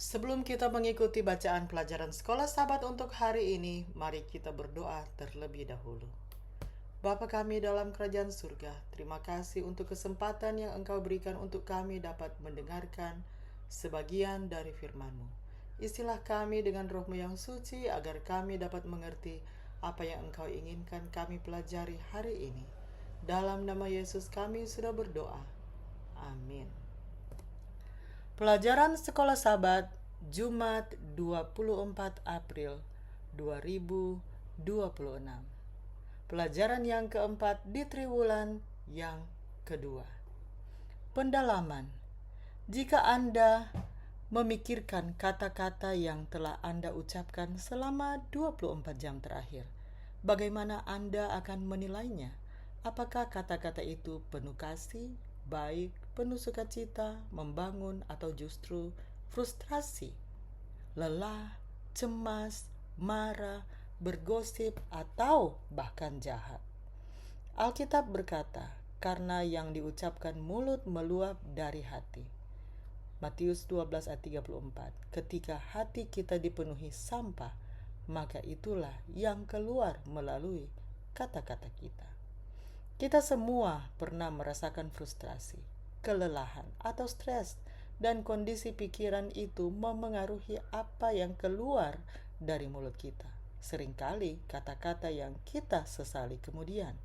Sebelum kita mengikuti bacaan pelajaran sekolah Sabat untuk hari ini, mari kita berdoa terlebih dahulu. Bapa kami dalam kerajaan surga, terima kasih untuk kesempatan yang Engkau berikan untuk kami dapat mendengarkan sebagian dari firman-Mu. Isilah kami dengan Roh-Mu yang suci agar kami dapat mengerti apa yang Engkau inginkan kami pelajari hari ini. Dalam nama Yesus kami sudah berdoa. Amin. Pelajaran Sekolah Sabat Jumat 24 April 2026. Pelajaran yang keempat di triwulan yang kedua. Pendalaman. Jika Anda memikirkan kata-kata yang telah Anda ucapkan selama 24 jam terakhir, bagaimana Anda akan menilainya? Apakah kata-kata itu penuh kasih, baik, penuh sukacita, membangun, atau justru frustrasi, lelah, cemas, marah, bergosip, atau bahkan jahat? Alkitab berkata, karena yang diucapkan mulut meluap dari hati. Matius 12 ayat 34. Ketika hati kita dipenuhi sampah, maka itulah yang keluar melalui kata-kata kita. Kita semua pernah merasakan frustrasi, kelelahan, atau stres, dan kondisi pikiran itu memengaruhi apa yang keluar dari mulut kita. Seringkali kata-kata yang kita sesali kemudian.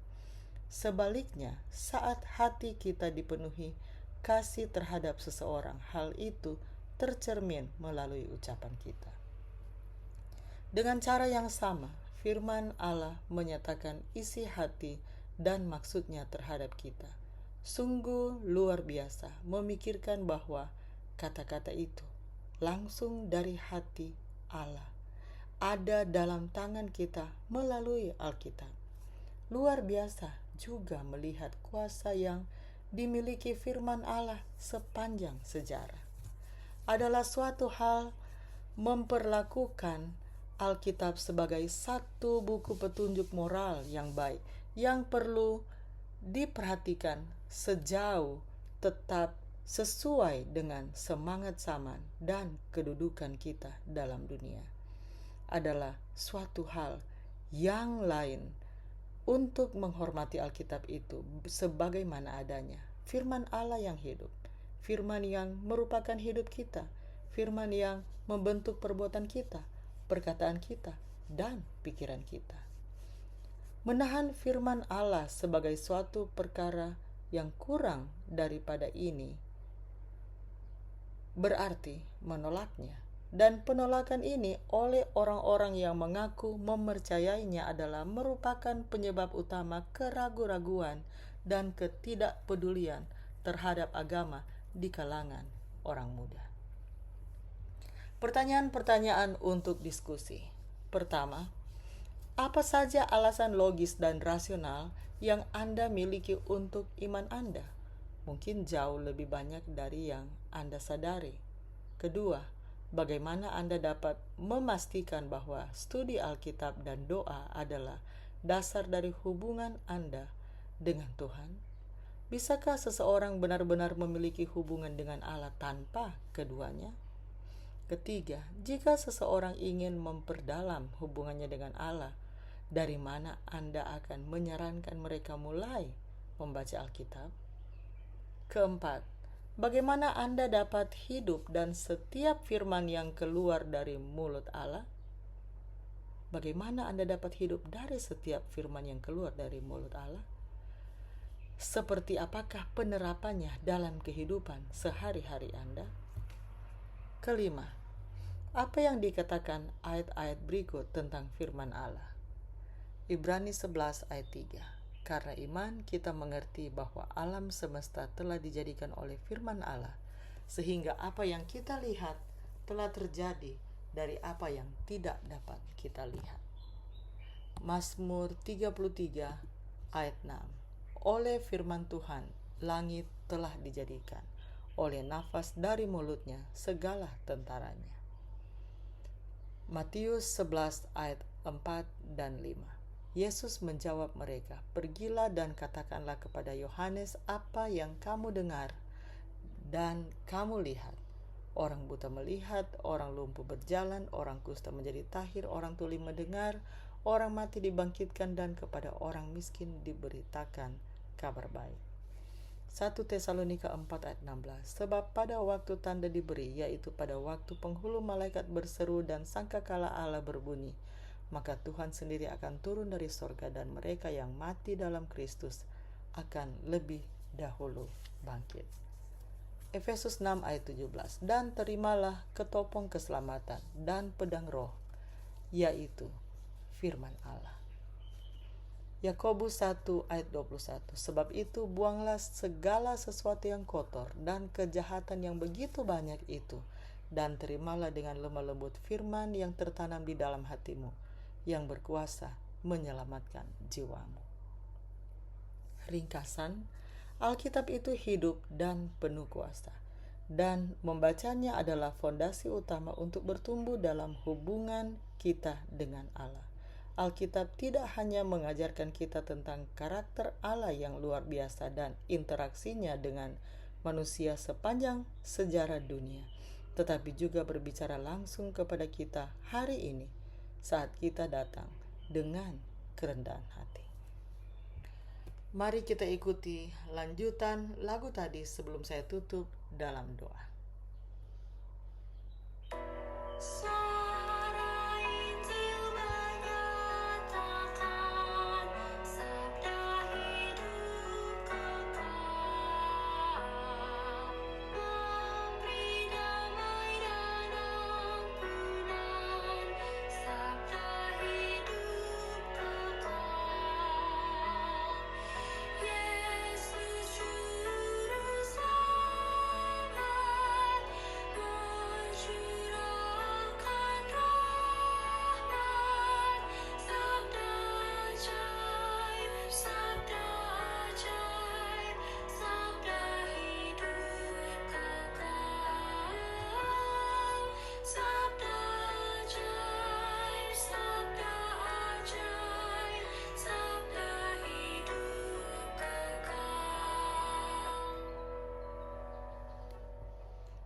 Sebaliknya, saat hati kita dipenuhi kasih terhadap seseorang, hal itu tercermin melalui ucapan kita. Dengan cara yang sama, firman Allah menyatakan isi hati dan maksudnya terhadap kita. Sungguh luar biasa memikirkan bahwa kata-kata itu langsung dari hati Allah ada dalam tangan kita melalui Alkitab. Luar biasa juga melihat kuasa yang dimiliki firman Allah sepanjang sejarah. Adalah suatu hal memperlakukan Alkitab sebagai satu buku petunjuk moral yang baik, yang perlu diperhatikan sejauh tetap sesuai dengan semangat zaman dan kedudukan kita dalam dunia. Adalah suatu hal yang lain untuk menghormati Alkitab itu sebagaimana adanya. Firman Allah yang hidup, firman yang merupakan hidup kita, firman yang membentuk perbuatan kita, perkataan kita, dan pikiran kita. Menahan firman Allah sebagai suatu perkara yang kurang daripada ini berarti menolaknya. Dan penolakan ini oleh orang-orang yang mengaku mempercayainya adalah merupakan penyebab utama keraguan-raguan dan ketidakpedulian terhadap agama di kalangan orang muda. Pertanyaan-pertanyaan untuk diskusi. Pertama, apa saja alasan logis dan rasional yang Anda miliki untuk iman Anda? Mungkin jauh lebih banyak dari yang Anda sadari. Kedua, bagaimana Anda dapat memastikan bahwa studi Alkitab dan doa adalah dasar dari hubungan Anda dengan Tuhan? Bisakah seseorang benar-benar memiliki hubungan dengan Allah tanpa keduanya? Ketiga, jika seseorang ingin memperdalam hubungannya dengan Allah, dari mana Anda akan menyarankan mereka mulai membaca Alkitab? Keempat, bagaimana Anda dapat hidup dan setiap firman yang keluar dari mulut Allah? Bagaimana Anda dapat hidup dari setiap firman yang keluar dari mulut Allah? Seperti apakah penerapannya dalam kehidupan sehari-hari Anda? Kelima, apa yang dikatakan ayat-ayat berikut tentang firman Allah? Ibrani 11 ayat 3. Karena iman kita mengerti bahwa alam semesta telah dijadikan oleh firman Allah, sehingga apa yang kita lihat telah terjadi dari apa yang tidak dapat kita lihat. Mazmur 33 ayat 6. Oleh firman Tuhan langit telah dijadikan, oleh nafas dari mulutnya segala tentaranya. Matius 11 ayat 4 dan 5. Yesus menjawab mereka, pergilah dan katakanlah kepada Yohanes apa yang kamu dengar dan kamu lihat. orang buta melihat, orang lumpuh berjalan, orang kusta menjadi tahir, orang tuli mendengar, orang mati dibangkitkan, dan kepada orang miskin diberitakan kabar baik. 1 Tesalonika 4 ayat 16. Sebab pada waktu tanda diberi, yaitu pada waktu penghulu malaikat berseru dan sangkakala Allah berbunyi, maka Tuhan sendiri akan turun dari sorga, dan mereka yang mati dalam Kristus akan lebih dahulu bangkit. Efesus 6 ayat 17. Dan terimalah ketopong keselamatan dan pedang roh, yaitu firman Allah. Yakobus 1 ayat 21. Sebab itu buanglah segala sesuatu yang kotor dan kejahatan yang begitu banyak itu, dan terimalah dengan lemah lembut firman yang tertanam di dalam hatimu, yang berkuasa menyelamatkan jiwamu. Ringkasan, Alkitab itu hidup dan penuh kuasa, dan membacanya adalah fondasi utama untuk bertumbuh dalam hubungan kita dengan Allah. Alkitab tidak hanya mengajarkan kita tentang karakter Allah yang luar biasa dan interaksinya dengan manusia sepanjang sejarah dunia, tetapi juga berbicara langsung kepada kita hari ini saat kita datang dengan kerendahan hati. Mari kita ikuti lanjutan lagu tadi sebelum saya tutup dalam doa.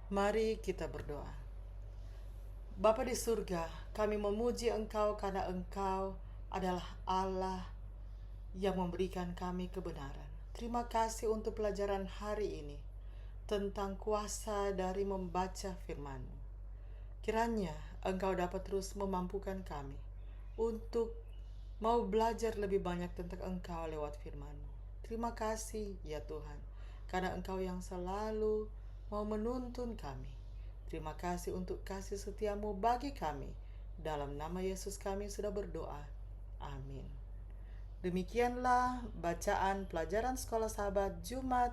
Mari kita berdoa. Bapa di surga, kami memuji Engkau karena Engkau adalah Allah yang memberikan kami kebenaran. Terima kasih untuk pelajaran hari ini tentang kuasa dari membaca firman-Mu. Kiranya Engkau dapat terus memampukan kami untuk mau belajar lebih banyak tentang Engkau lewat firman-Mu. Terima kasih ya Tuhan, karena Engkau yang selalu mau menuntun kami. Terima kasih untuk kasih setia-Mu bagi kami. Dalam nama Yesus kami sudah berdoa. Amin. Demikianlah bacaan pelajaran Sekolah Sahabat Jumat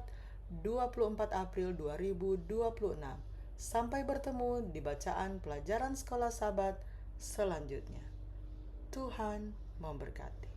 24 April 2026. Sampai bertemu di bacaan pelajaran Sekolah Sahabat selanjutnya. Tuhan memberkati.